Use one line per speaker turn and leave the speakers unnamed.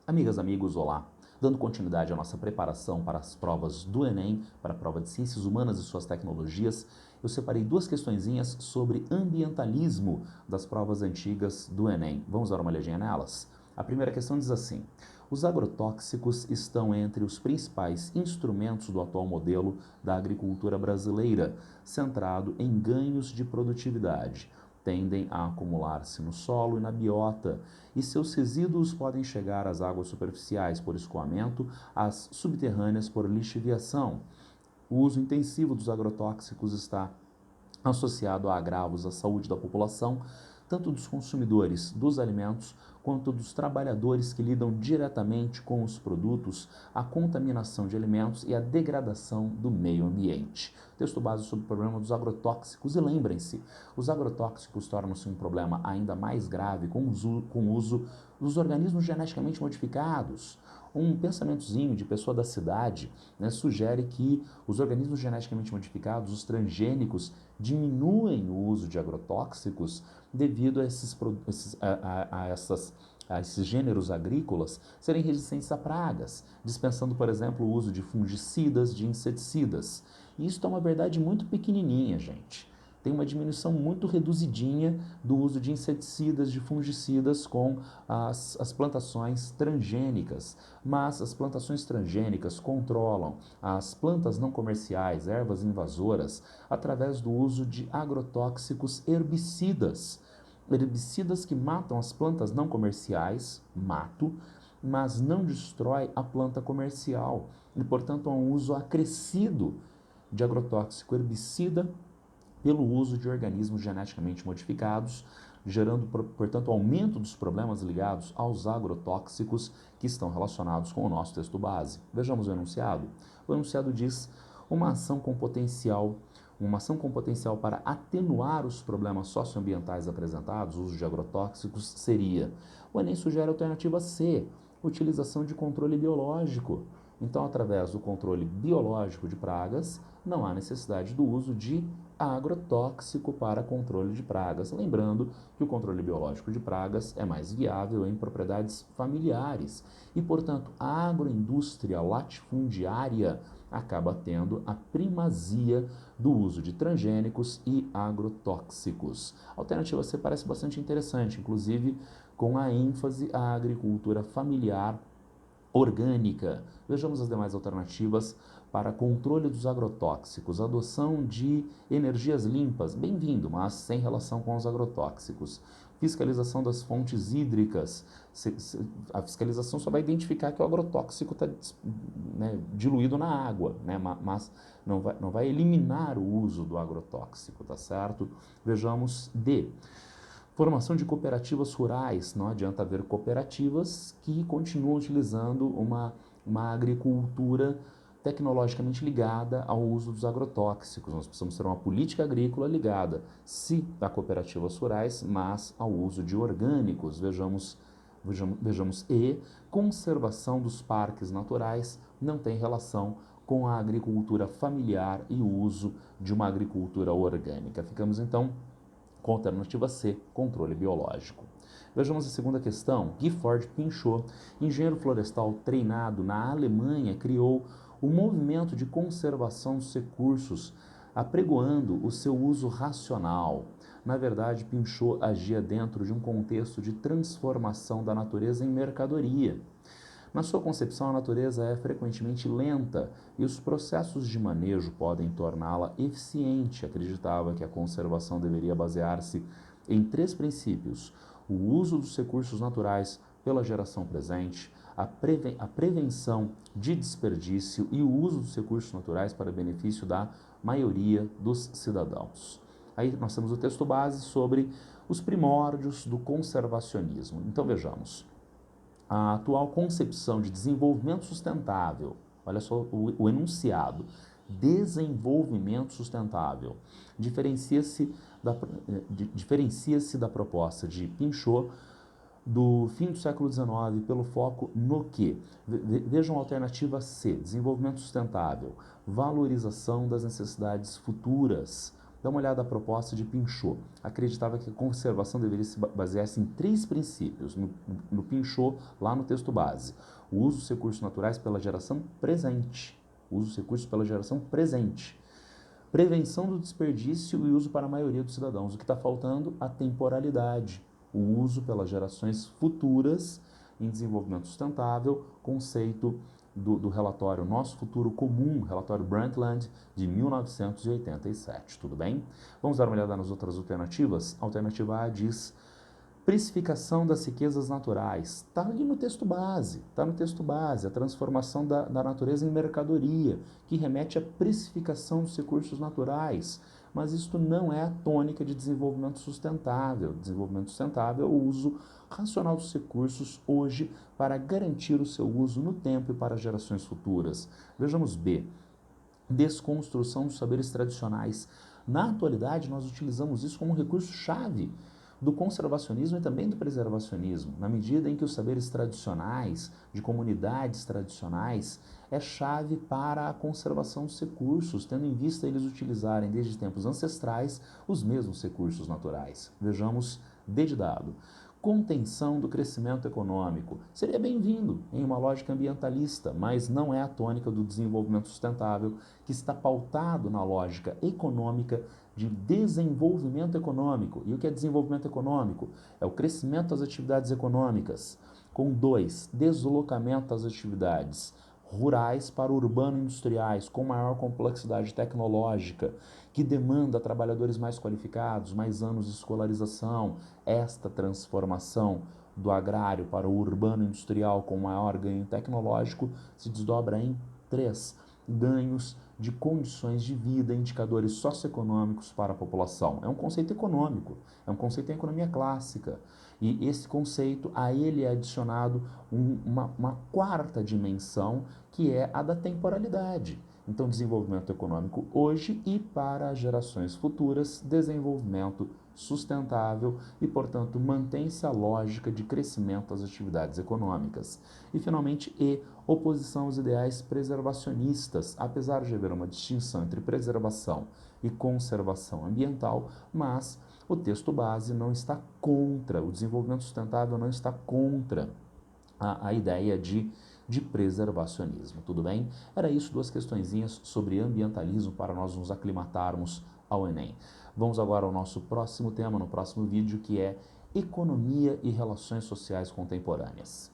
Amigas, amigos, olá! Dando continuidade à nossa preparação para as provas do Enem, para a prova de Ciências Humanas e suas tecnologias, eu separei duas questõezinhas sobre ambientalismo das provas antigas do Enem. Vamos dar uma olhadinha nelas? A primeira questão diz assim: os agrotóxicos estão entre os principais instrumentos do atual modelo da agricultura brasileira, centrado em ganhos de produtividade. Tendem a acumular-se no solo e na biota, e seus resíduos podem chegar às águas superficiais por escoamento, às subterrâneas por lixiviação. O uso intensivo dos agrotóxicos está associado a agravos à saúde da população, tanto dos consumidores dos alimentos quanto dos trabalhadores que lidam diretamente com os produtos, a contaminação de alimentos e a degradação do meio ambiente. Texto base sobre o problema dos agrotóxicos. E lembrem-se, os agrotóxicos tornam-se um problema ainda mais grave com o uso dos organismos geneticamente modificados. Um pensamentozinho de pessoa da cidade, né, sugere que os organismos geneticamente modificados, os transgênicos, diminuem o uso de agrotóxicos devido a esses gêneros agrícolas serem resistentes a pragas, dispensando, por exemplo, o uso de fungicidas, de inseticidas. E isso é uma verdade muito pequenininha, gente. Tem uma diminuição muito reduzidinha do uso de inseticidas, de fungicidas com as plantações transgênicas. Mas as plantações transgênicas controlam as plantas não comerciais, ervas invasoras, através do uso de agrotóxicos herbicidas. Herbicidas que matam as plantas não comerciais, mato, mas não destrói a planta comercial. E, portanto, há um uso acrescido de agrotóxico herbicida pelo uso de organismos geneticamente modificados, gerando, portanto, aumento dos problemas ligados aos agrotóxicos que estão relacionados com o nosso texto base. Vejamos o enunciado. O enunciado diz: uma ação com potencial para atenuar os problemas socioambientais apresentados, o uso de agrotóxicos, seria. O Enem sugere a alternativa C, utilização de controle biológico. Então, através do controle biológico de pragas, não há necessidade do uso de agrotóxico para controle de pragas. Lembrando que o controle biológico de pragas é mais viável em propriedades familiares e, portanto, a agroindústria latifundiária acaba tendo a primazia do uso de transgênicos e agrotóxicos. A alternativa C parece bastante interessante, inclusive com a ênfase à agricultura familiar orgânica. Vejamos as demais alternativas para controle dos agrotóxicos. Adoção de energias limpas, bem-vindo, mas sem relação com os agrotóxicos. Fiscalização das fontes hídricas. A fiscalização só vai identificar que o agrotóxico está, né, diluído na água, né, mas não vai eliminar o uso do agrotóxico, tá certo? Vejamos D. Formação de cooperativas rurais. Não adianta haver cooperativas que continuam utilizando uma agricultura tecnologicamente ligada ao uso dos agrotóxicos. Nós precisamos ter uma política agrícola ligada, sim, a cooperativas rurais, mas ao uso de orgânicos. Vejamos E. Conservação dos parques naturais não tem relação com a agricultura familiar e o uso de uma agricultura orgânica. Ficamos, então, com a alternativa C, controle biológico. Vejamos a segunda questão. Gifford Pinchot, engenheiro florestal treinado na Alemanha, criou o movimento de conservação dos recursos, apregoando o seu uso racional. Na verdade, Pinchot agia dentro de um contexto de transformação da natureza em mercadoria. Na sua concepção, a natureza é frequentemente lenta e os processos de manejo podem torná-la eficiente. Acreditava que a conservação deveria basear-se em três princípios: o uso dos recursos naturais pela geração presente, a prevenção de desperdício e o uso dos recursos naturais para benefício da maioria dos cidadãos. Aí nós temos o texto base sobre os primórdios do conservacionismo. Então vejamos. A atual concepção de desenvolvimento sustentável, olha só o enunciado, desenvolvimento sustentável, diferencia-se da proposta de Pinchot do fim do século XIX pelo foco no que? Vejam a alternativa C, desenvolvimento sustentável, valorização das necessidades futuras, Dá uma olhada à proposta de Pinchot. Acreditava que a conservação deveria se basear em 3 princípios, no Pinchot, lá no texto base. O uso dos recursos naturais pela geração presente. O uso dos recursos pela geração presente. Prevenção do desperdício e uso para a maioria dos cidadãos. O que está faltando? A temporalidade. O uso pelas gerações futuras em desenvolvimento sustentável, conceito do relatório Nosso Futuro Comum, relatório Brundtland, de 1987. Tudo bem? Vamos dar uma olhada nas outras alternativas? A alternativa A diz precificação das riquezas naturais. Está ali no texto base, a transformação da natureza em mercadoria, que remete à precificação dos recursos naturais. Mas isto não é a tônica de desenvolvimento sustentável. Desenvolvimento sustentável é o uso racional dos recursos hoje para garantir o seu uso no tempo e para gerações futuras. Vejamos B. Desconstrução dos saberes tradicionais. Na atualidade, nós utilizamos isso como um recurso-chave do conservacionismo e também do preservacionismo, na medida em que os saberes tradicionais, de comunidades tradicionais, é chave para a conservação dos recursos, tendo em vista eles utilizarem desde tempos ancestrais os mesmos recursos naturais. Vejamos D de dado. Contenção do crescimento econômico. Seria bem-vindo em uma lógica ambientalista, mas não é a tônica do desenvolvimento sustentável, que está pautado na lógica econômica de desenvolvimento econômico. E o que é desenvolvimento econômico? É o crescimento das atividades econômicas, com 2, deslocamento das atividades rurais para urbano-industriais, com maior complexidade tecnológica, que demanda trabalhadores mais qualificados, mais anos de escolarização. Esta transformação do agrário para o urbano-industrial com maior ganho tecnológico se desdobra em 3, ganhos de condições de vida, indicadores socioeconômicos para a população. É um conceito econômico, é um conceito da economia clássica. E esse conceito, a ele é adicionado uma quarta dimensão, que é a da temporalidade. Então, desenvolvimento econômico hoje e para gerações futuras, desenvolvimento sustentável e, portanto, mantém-se a lógica de crescimento das atividades econômicas. E, finalmente, E, oposição aos ideais preservacionistas, apesar de haver uma distinção entre preservação e conservação ambiental, mas o texto base não está contra, o desenvolvimento sustentável não está contra a ideia de preservacionismo, tudo bem? Era isso, 2 questõezinhas sobre ambientalismo para nós nos aclimatarmos ao Enem. Vamos agora ao nosso próximo tema, no próximo vídeo, que é economia e relações sociais contemporâneas.